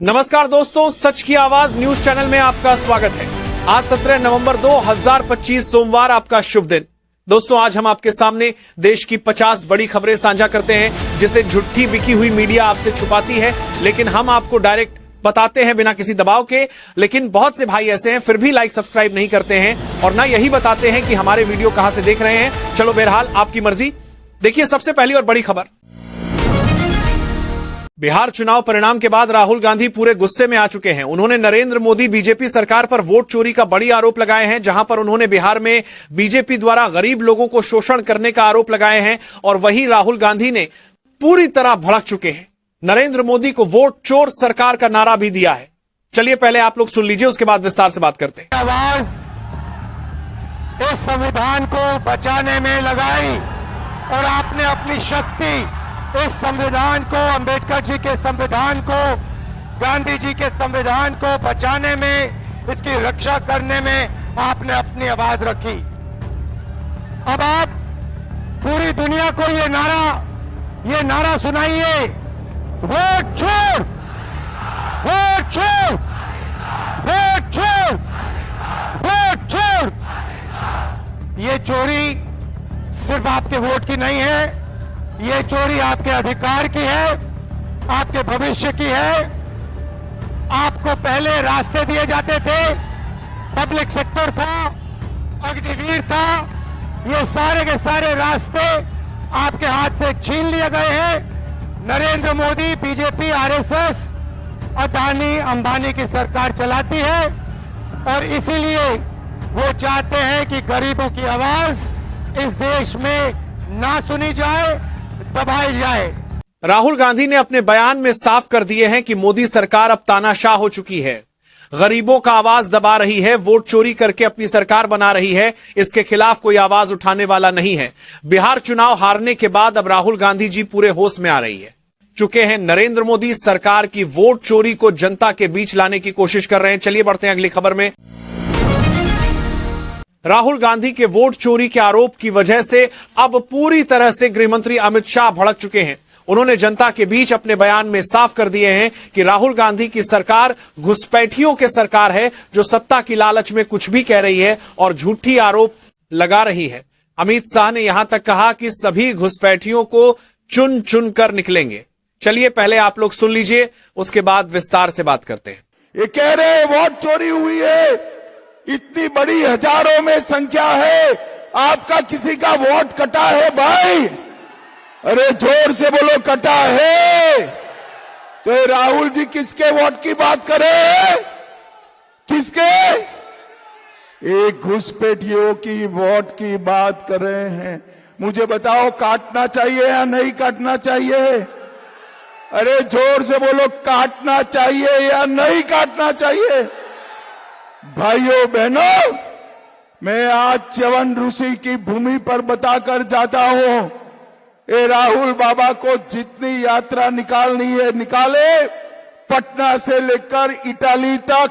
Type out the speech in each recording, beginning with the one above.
नमस्कार दोस्तों, सच की आवाज न्यूज चैनल में आपका स्वागत है। आज 17 नवंबर 2025 सोमवार, आपका शुभ दिन। दोस्तों, आज हम आपके सामने देश की 50 बड़ी खबरें साझा करते हैं जिसे झूठी बिकी हुई मीडिया आपसे छुपाती है, लेकिन हम आपको डायरेक्ट बताते हैं बिना किसी दबाव के। लेकिन बहुत से भाई ऐसे हैं फिर भी लाइक सब्सक्राइब नहीं करते हैं और ना यही बताते हैं कि हमारे वीडियो कहां से देख रहे हैं। चलो बहरहाल आपकी मर्जी। देखिए सबसे पहली और बड़ी खबर। बिहार चुनाव परिणाम के बाद राहुल गांधी पूरे गुस्से में आ चुके हैं। उन्होंने नरेंद्र मोदी बीजेपी सरकार पर वोट चोरी का बड़ी आरोप लगाए हैं, जहां पर उन्होंने बिहार में बीजेपी द्वारा गरीब लोगों को शोषण करने का आरोप लगाए हैं। और वहीं राहुल गांधी ने पूरी तरह भड़क चुके हैं। नरेंद्र मोदी को वोट चोर सरकार का नारा भी दिया है। चलिए पहले आप लोग सुन लीजिए, उसके बाद विस्तार से बात करते हैं। आवाज इस संविधान को बचाने में लगाई और आपने अपनी शक्ति इस संविधान को, अंबेडकर जी के संविधान को, गांधी जी के संविधान को बचाने में, इसकी रक्षा करने में आपने अपनी आवाज रखी। अब आप पूरी दुनिया को ये नारा सुनाइए, वोट चोर, वोट चोर, वोट चोर, वोट चोर। ये चोरी सिर्फ आपके वोट की नहीं है, ये चोरी आपके अधिकार की है, आपके भविष्य की है। आपको पहले रास्ते दिए जाते थे, पब्लिक सेक्टर था, अग्निवीर था, ये सारे के सारे रास्ते आपके हाथ से छीन लिए गए हैं। नरेंद्र मोदी, बीजेपी, आरएसएस, अदानी अंबानी की सरकार चलाती है और इसीलिए वो चाहते हैं कि गरीबों की आवाज इस देश में ना सुनी जाए, दबाई जाए। राहुल गांधी ने अपने बयान में साफ कर दिए हैं कि मोदी सरकार अब तानाशाह हो चुकी है, गरीबों का आवाज दबा रही है, वोट चोरी करके अपनी सरकार बना रही है। इसके खिलाफ कोई आवाज उठाने वाला नहीं है। बिहार चुनाव हारने के बाद अब राहुल गांधी जी पूरे होश में आ रही है चुके हैं। नरेंद्र मोदी सरकार की वोट चोरी को जनता के बीच लाने की कोशिश कर रहे हैं। चलिए बढ़ते हैं अगली खबर में। राहुल गांधी के वोट चोरी के आरोप की वजह से अब पूरी तरह से गृहमंत्री अमित शाह भड़क चुके हैं। उन्होंने जनता के बीच अपने बयान में साफ कर दिए हैं कि राहुल गांधी की सरकार घुसपैठियों की सरकार है, जो सत्ता की लालच में कुछ भी कह रही है और झूठी आरोप लगा रही है। अमित शाह ने यहां तक कहा कि सभी घुसपैठियों को चुन चुन कर निकलेंगे। चलिए पहले आप लोग सुन लीजिए, उसके बाद विस्तार से बात करते हैं। ये कह रहे वोट चोरी हुई है, इतनी बड़ी हजारों में संख्या है, आपका किसी का वोट कटा है भाई? अरे जोर से बोलो, कटा है। तो राहुल जी किसके वोट की बात करे? किसके? एक घुसपैठियों की वोट की बात कर रहे हैं। मुझे बताओ, काटना चाहिए या नहीं काटना चाहिए? अरे जोर से बोलो, काटना चाहिए या नहीं काटना चाहिए? भाइयों बहनों, मैं आज च्यवन ऋषि की भूमि पर बताकर जाता हूं, ए राहुल बाबा को जितनी यात्रा निकालनी है निकाले, पटना से लेकर इटाली तक,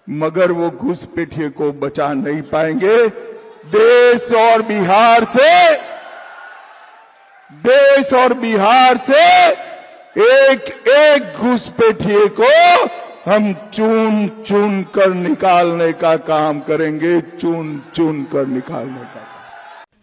मगर वो घुसपैठिए को बचा नहीं पाएंगे। देश और बिहार से एक एक घुसपैठिए को हम चुन चुन कर निकालने का काम करेंगे, चुन चुन कर निकालने का।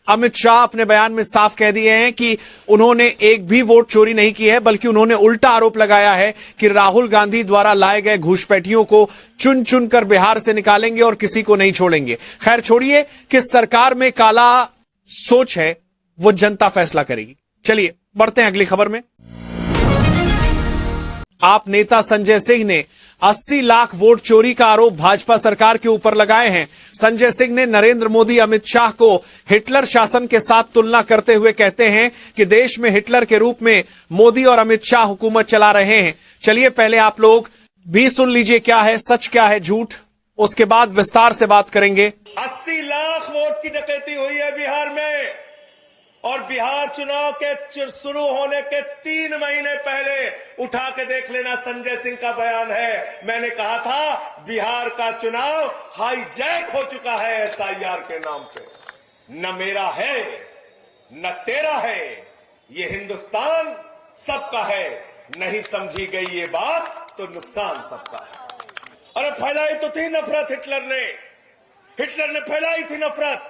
अमित शाह अपने बयान में साफ कह दिए हैं कि उन्होंने एक भी वोट चोरी नहीं की है, बल्कि उन्होंने उल्टा आरोप लगाया है कि राहुल गांधी द्वारा लाए गए घुसपैठियों को चुन चुन कर बिहार से निकालेंगे और किसी को नहीं छोड़ेंगे। खैर छोड़िए, किस सरकार में काला सोच है वो जनता फैसला करेगी। चलिए बढ़ते हैं अगली खबर में। आप नेता संजय सिंह ने 80 लाख वोट चोरी का आरोप भाजपा सरकार के ऊपर लगाए हैं। संजय सिंह ने नरेंद्र मोदी, अमित शाह को हिटलर शासन के साथ तुलना करते हुए कहते हैं कि देश में हिटलर के रूप में मोदी और अमित शाह हुकूमत चला रहे हैं। चलिए पहले आप लोग भी सुन लीजिए क्या है सच, क्या है झूठ, उसके बाद विस्तार से बात करेंगे। 80 लाख वोट की डकैती हुई है बिहार में, और बिहार चुनाव के शुरू होने के 3 महीने पहले उठा के देख लेना, संजय सिंह का बयान है। मैंने कहा था बिहार का चुनाव हाईजैक हो चुका है एसआईआर के नाम पे। न मेरा है न तेरा है, ये हिंदुस्तान सबका है। नहीं समझी गई ये बात तो नुकसान सबका है। अरे फैलाई तो थी नफरत हिटलर ने फैलाई थी नफरत।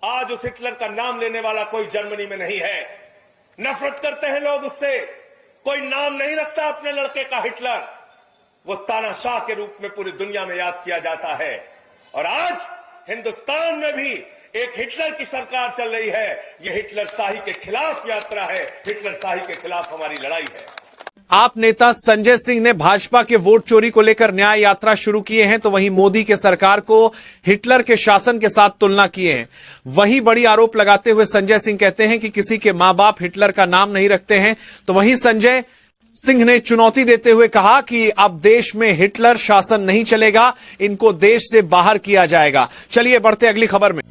आज उस हिटलर का नाम लेने वाला कोई जर्मनी में नहीं है। नफरत करते हैं लोग उससे। कोई नाम नहीं रखता अपने लड़के का हिटलर। वो तानाशाह के रूप में पूरी दुनिया में याद किया जाता है। और आज हिंदुस्तान में भी एक हिटलर की सरकार चल रही है। यह हिटलर शाही के खिलाफ यात्रा है। हिटलर शाही के खिलाफ हमारी लड़ाई है। आप नेता संजय सिंह ने भाजपा के वोट चोरी को लेकर न्याय यात्रा शुरू किए हैं, तो वहीं मोदी के सरकार को हिटलर के शासन के साथ तुलना किए हैं। वही बड़ी आरोप लगाते हुए संजय सिंह कहते हैं कि किसी के मां बाप हिटलर का नाम नहीं रखते हैं। तो वहीं संजय सिंह ने चुनौती देते हुए कहा कि अब देश में हिटलर शासन नहीं चलेगा, इनको देश से बाहर किया जाएगा। चलिए बढ़ते अगली खबर में।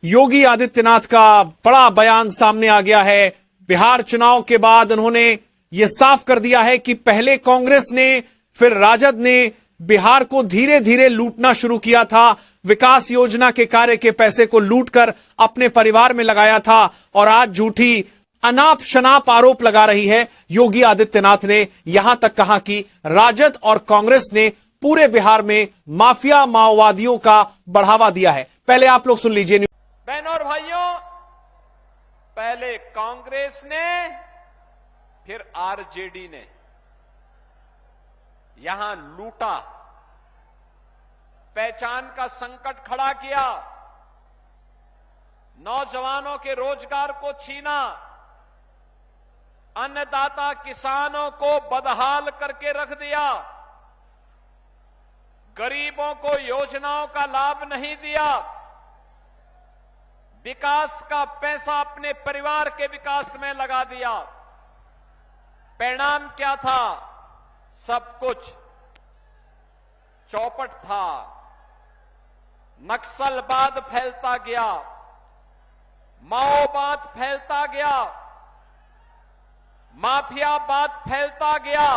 योगी आदित्यनाथ का बड़ा बयान सामने आ गया है। बिहार चुनाव के बाद उन्होंने यह साफ कर दिया है कि पहले कांग्रेस ने फिर राजद ने बिहार को धीरे धीरे लूटना शुरू किया था। विकास योजना के कार्य के पैसे को लूटकर अपने परिवार में लगाया था और आज झूठी अनाप शनाप आरोप लगा रही है। योगी आदित्यनाथ ने यहां तक कहा कि राजद और कांग्रेस ने पूरे बिहार में माफिया माओवादियों का बढ़ावा दिया है। पहले आप लोग सुन लीजिए। बहनों और भाइयों, पहले कांग्रेस ने फिर आरजेडी ने यहां लूटा, पहचान का संकट खड़ा किया, नौजवानों के रोजगार को छीना, अन्नदाता किसानों को बदहाल करके रख दिया, गरीबों को योजनाओं का लाभ नहीं दिया, विकास का पैसा अपने परिवार के विकास में लगा दिया। परिणाम क्या था? सब कुछ चौपट था। नक्सलवाद फैलता गया, माओवाद फैलता गया, माफियावाद फैलता गया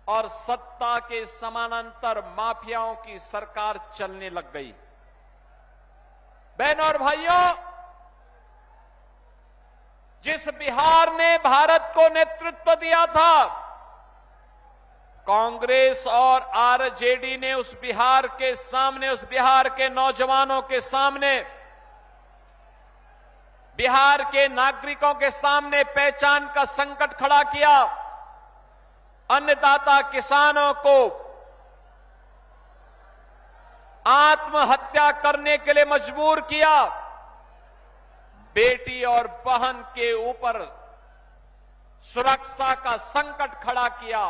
और सत्ता के समानांतर माफियाओं की सरकार चलने लग गई। बहनों और भाइयों, जिस बिहार ने भारत को नेतृत्व दिया था, कांग्रेस और आरजेडी ने उस बिहार के सामने, उस बिहार के नौजवानों के सामने, बिहार के नागरिकों के सामने पहचान का संकट खड़ा किया। अन्नदाता किसानों को आत्महत्या करने के लिए मजबूर किया। बेटी और बहन के ऊपर सुरक्षा का संकट खड़ा किया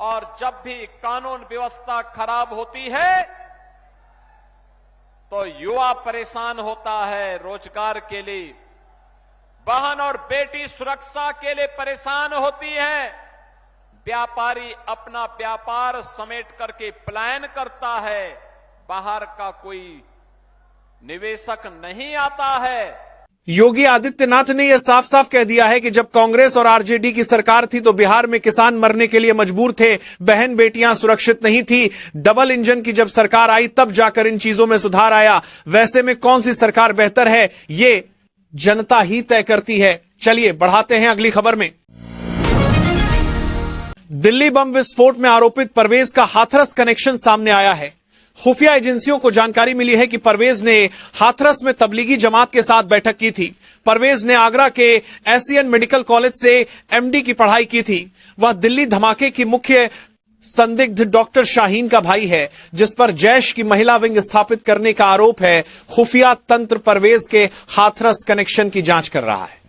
और जब भी कानून व्यवस्था खराब होती है तो युवा परेशान होता है रोजगार के लिए, बहन और बेटी सुरक्षा के लिए परेशान होती है, व्यापारी अपना व्यापार समेट करके पलायन करता है, बाहर का कोई निवेशक नहीं आता है। योगी आदित्यनाथ ने यह साफ साफ कह दिया है कि जब कांग्रेस और आरजेडी की सरकार थी तो बिहार में किसान मरने के लिए मजबूर थे, बहन बेटियां सुरक्षित नहीं थी। डबल इंजन की जब सरकार आई तब जाकर इन चीजों में सुधार आया। वैसे में कौन सी सरकार बेहतर है ये जनता ही तय करती है। चलिए बढ़ाते हैं अगली खबर में। दिल्ली बम विस्फोट में आरोपित परवेज का हाथरस कनेक्शन सामने आया है। खुफिया एजेंसियों को जानकारी मिली है कि परवेज ने हाथरस में तबलीगी जमात के साथ बैठक की थी। परवेज ने आगरा के एससीएन मेडिकल कॉलेज से एमडी की पढ़ाई की थी। वह दिल्ली धमाके की मुख्य संदिग्ध डॉक्टर शाहीन का भाई है, जिस पर जैश की महिला विंग स्थापित करने का आरोप है। खुफिया तंत्र परवेज के हाथरस कनेक्शन की जांच कर रहा है।